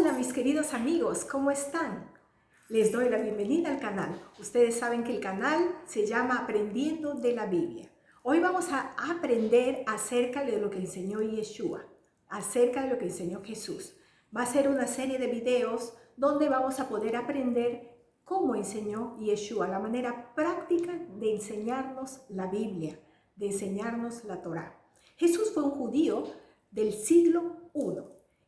Hola mis queridos amigos, ¿cómo están? Les doy la bienvenida al canal. Ustedes saben que el canal se llama Aprendiendo de la Biblia. Hoy vamos a aprender acerca de lo que enseñó Yeshua, acerca de lo que enseñó Jesús. Va a ser una serie de videos donde vamos a poder aprender cómo enseñó Yeshua, la manera práctica de enseñarnos la Biblia, de enseñarnos la Torá. Jesús fue un judío del siglo I.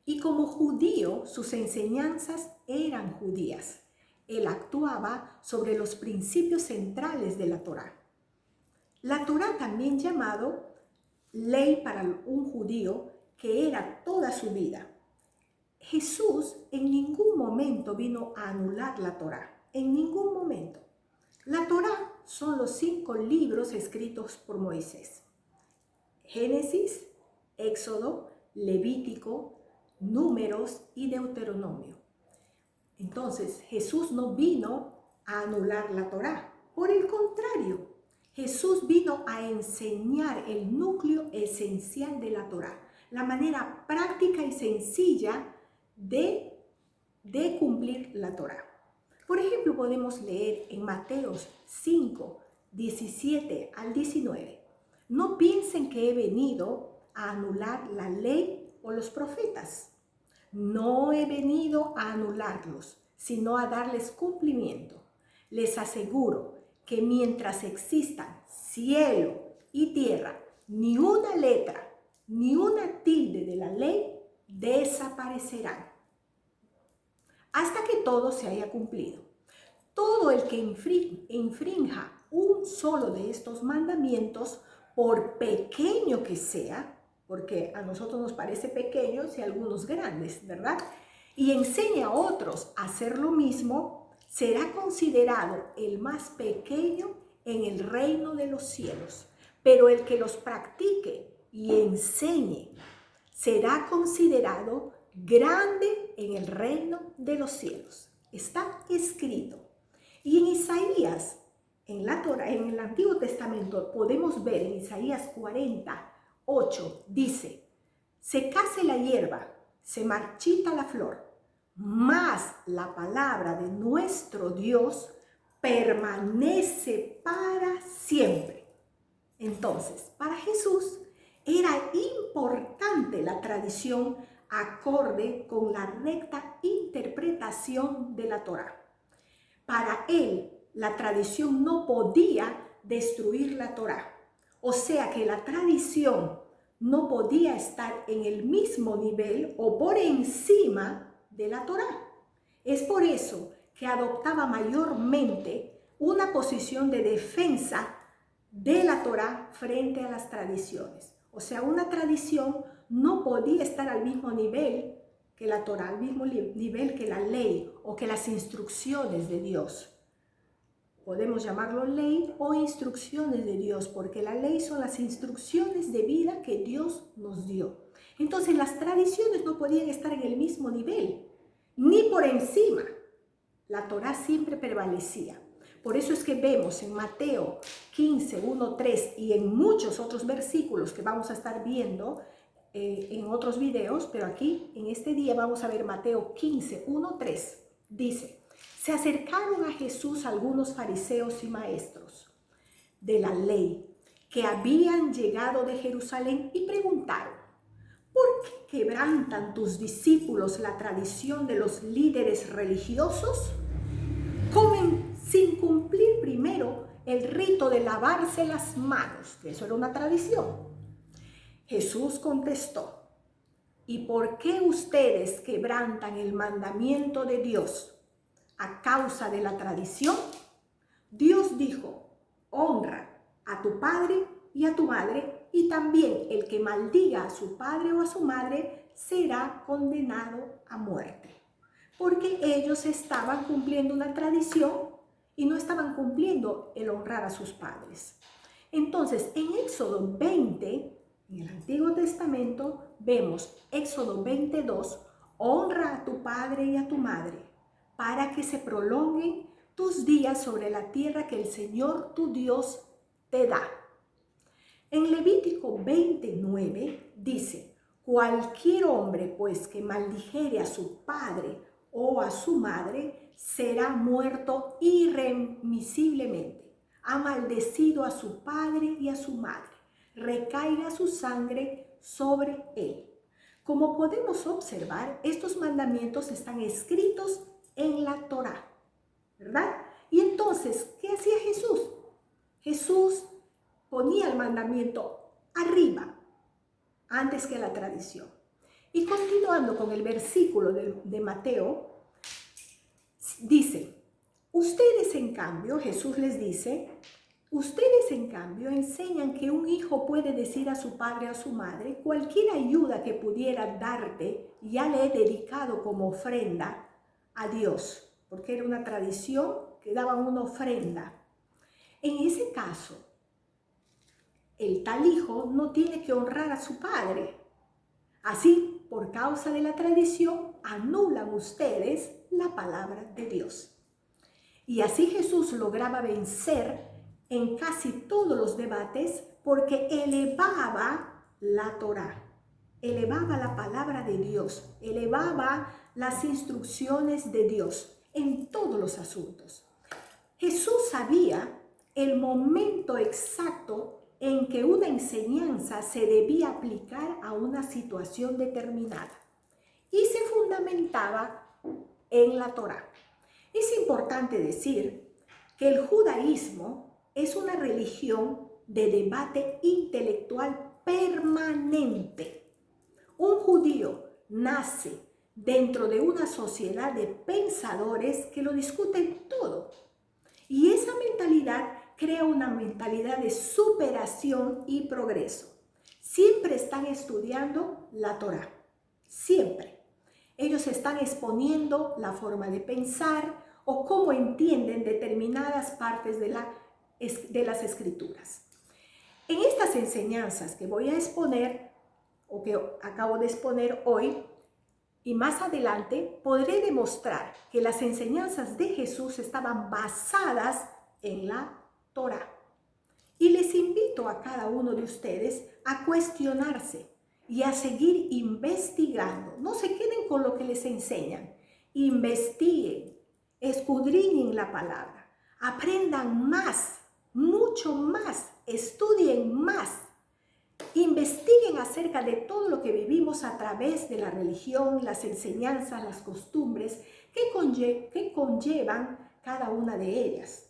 Y como judío, sus enseñanzas eran judías. Él actuaba sobre los principios centrales de la Torá. La Torá, también llamado ley para un judío, que era toda su vida. Jesús en ningún momento vino a anular la Torá, en ningún momento. La Torá son los 5 libros escritos por Moisés: Génesis, Éxodo, Levítico, Números y Deuteronomio. Entonces, Jesús no vino a anular la Torá. Por el contrario, Jesús vino a enseñar el núcleo esencial de la Torá, la manera práctica y sencilla de cumplir la Torá. Por ejemplo, podemos leer en Mateo 5, 17 al 19. No piensen que he venido a anular la ley o los profetas. No he venido a anularlos, sino a darles cumplimiento. Les aseguro que mientras existan cielo y tierra, ni una letra, ni una tilde de la ley desaparecerán, hasta que todo se haya cumplido. Todo el que infrinja un solo de estos mandamientos, por pequeño que sea, porque a nosotros nos parece pequeños y a algunos grandes, ¿verdad?, y enseña a otros a hacer lo mismo, será considerado el más pequeño en el reino de los cielos. Pero el que los practique y enseñe será considerado grande en el reino de los cielos. Está escrito. Y en Isaías, en la Torá, en el Antiguo Testamento, podemos ver en Isaías 40:8, dice: secase la hierba, se marchita la flor, mas la palabra de nuestro Dios permanece para siempre. Entonces, para Jesús era importante la tradición acorde con la recta interpretación de la Torá. Para él, la tradición no podía destruir la Torá. O sea que la tradición no podía estar en el mismo nivel o por encima de la Torá. Es por eso que adoptaba mayormente una posición de defensa de la Torá frente a las tradiciones. O sea, una tradición no podía estar al mismo nivel que la Torá, al mismo nivel que la ley o que las instrucciones de Dios. Podemos llamarlo ley o instrucciones de Dios, porque la ley son las instrucciones de vida que Dios nos dio. Entonces las tradiciones no podían estar en el mismo nivel, ni por encima. La Torá siempre prevalecía. Por eso es que vemos en Mateo 15, 1, 3 y en muchos otros versículos que vamos a estar viendo en otros videos, pero aquí en este día vamos a ver Mateo 15, 1, 3. Dice: se acercaron a Jesús algunos fariseos y maestros de la ley que habían llegado de Jerusalén y preguntaron: ¿por qué quebrantan tus discípulos la tradición de los líderes religiosos? Comen sin cumplir primero el rito de lavarse las manos, que eso era una tradición. Jesús contestó: ¿y por qué ustedes quebrantan el mandamiento de Dios a causa de la tradición? Dios dijo: honra a tu padre y a tu madre, y también el que maldiga a su padre o a su madre será condenado a muerte. Porque ellos estaban cumpliendo una tradición y no estaban cumpliendo el honrar a sus padres. Entonces, en Éxodo 20, en el Antiguo Testamento, vemos Éxodo 22, honra a tu padre y a tu madre, para que se prolonguen tus días sobre la tierra que el Señor tu Dios te da. En Levítico 29 dice: Cualquier hombre, pues, que maldijere a su padre o a su madre, será muerto irremisiblemente. Ha maldecido a su padre y a su madre. Recaiga su sangre sobre él. Como podemos observar, estos mandamientos están escritos en la Torá, ¿verdad? Y entonces, ¿qué hacía Jesús? Jesús ponía el mandamiento arriba, antes que la tradición. Y continuando con el versículo de Mateo, dice, ustedes en cambio, Jesús les dice, ustedes en cambio enseñan que un hijo puede decir a su padre o a su madre, cualquier ayuda que pudiera darte, ya le he dedicado como ofrenda a Dios, porque era una tradición que daban una ofrenda. En ese caso, el tal hijo no tiene que honrar a su padre. Así, por causa de la tradición, anulan ustedes la palabra de Dios. Y así Jesús lograba vencer en casi todos los debates porque elevaba la Torá, elevaba la palabra de Dios, elevaba las instrucciones de Dios en todos los asuntos. Jesús sabía el momento exacto en que una enseñanza se debía aplicar a una situación determinada y se fundamentaba en la Torá. Es importante decir que el judaísmo es una religión de debate intelectual permanente. Un judío nace dentro de una sociedad de pensadores que lo discuten todo. Y esa mentalidad crea una mentalidad de superación y progreso. Siempre están estudiando la Torá, siempre. Ellos están exponiendo la forma de pensar o cómo entienden determinadas partes de las escrituras. En estas enseñanzas que voy a exponer o que acabo de exponer hoy y más adelante, podré demostrar que las enseñanzas de Jesús estaban basadas en la Torá. Y les invito a cada uno de ustedes a cuestionarse y a seguir investigando. No se queden con lo que les enseñan. Investiguen, escudriñen la palabra, aprendan más, mucho más, estudien más. Investiguen acerca de todo lo que vivimos a través de la religión, las enseñanzas, las costumbres que conllevan cada una de ellas.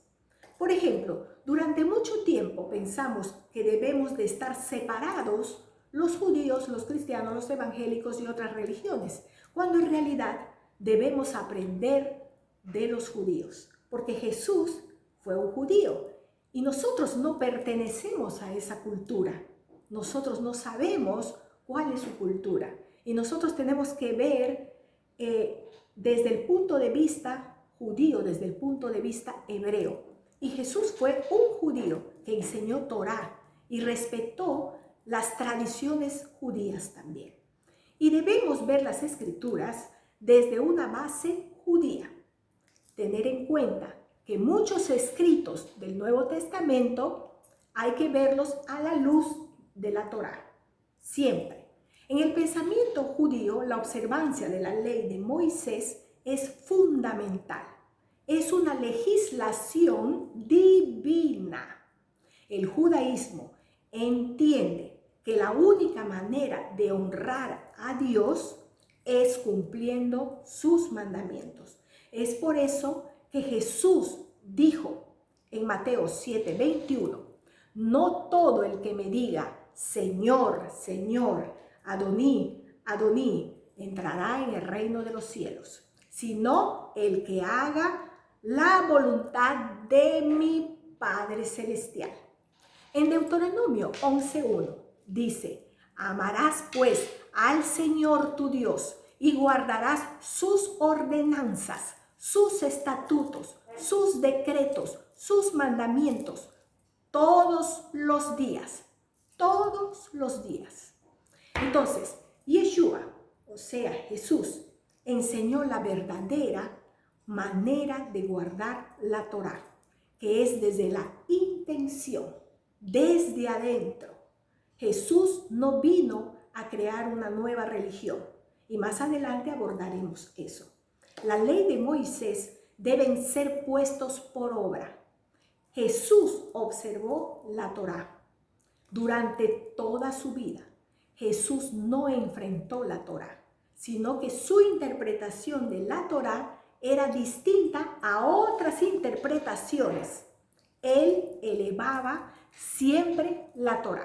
Por ejemplo, durante mucho tiempo pensamos que debemos de estar separados los judíos, los cristianos, los evangélicos y otras religiones, cuando en realidad debemos aprender de los judíos, porque Jesús fue un judío y nosotros no pertenecemos a esa cultura. Nosotros no sabemos cuál es su cultura y nosotros tenemos que ver desde el punto de vista judío, desde el punto de vista hebreo. Y Jesús fue un judío que enseñó Torá y respetó las tradiciones judías también. Y debemos ver las escrituras desde una base judía. Tener en cuenta que muchos escritos del Nuevo Testamento hay que verlos a la luz de la Torá, siempre. En el pensamiento judío, la observancia de la ley de Moisés es fundamental. Es una legislación divina. El judaísmo entiende que la única manera de honrar a Dios es cumpliendo sus mandamientos. Es por eso que Jesús dijo en Mateo 7:21, no todo el que me diga, Señor, Señor, Adoní, Adoní, entrará en el reino de los cielos, sino el que haga la voluntad de mi Padre Celestial. En Deuteronomio 11:1 dice, amarás pues al Señor tu Dios y guardarás sus ordenanzas, sus estatutos, sus decretos, sus mandamientos, todos los días, todos los días. Entonces, Yeshua, o sea, Jesús, enseñó la verdadera manera de guardar la Torá, que es desde la intención, desde adentro. Jesús no vino a crear una nueva religión. Y más adelante abordaremos eso. La ley de Moisés deben ser puestos por obra. Jesús observó la Torá durante toda su vida. Jesús no enfrentó la Torá, sino que su interpretación de la Torá era distinta a otras interpretaciones. Él elevaba siempre la Torá.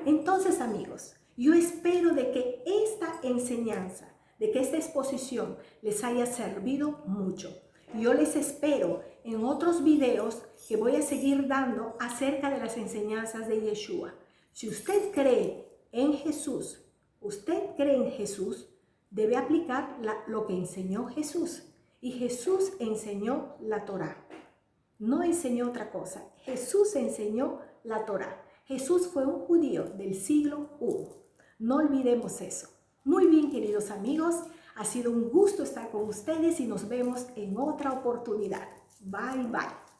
Entonces, amigos, yo espero de que esta enseñanza, de que esta exposición les haya servido mucho. Yo les espero en otros videos que voy a seguir dando acerca de las enseñanzas de Yeshua. Si usted cree en Jesús, debe aplicar lo que enseñó Jesús. Y Jesús enseñó la Torá. No enseñó otra cosa. Jesús enseñó la Torá. Jesús fue un judío del siglo I. No olvidemos eso. Muy bien, queridos amigos. Ha sido un gusto estar con ustedes y nos vemos en otra oportunidad. Bye, bye.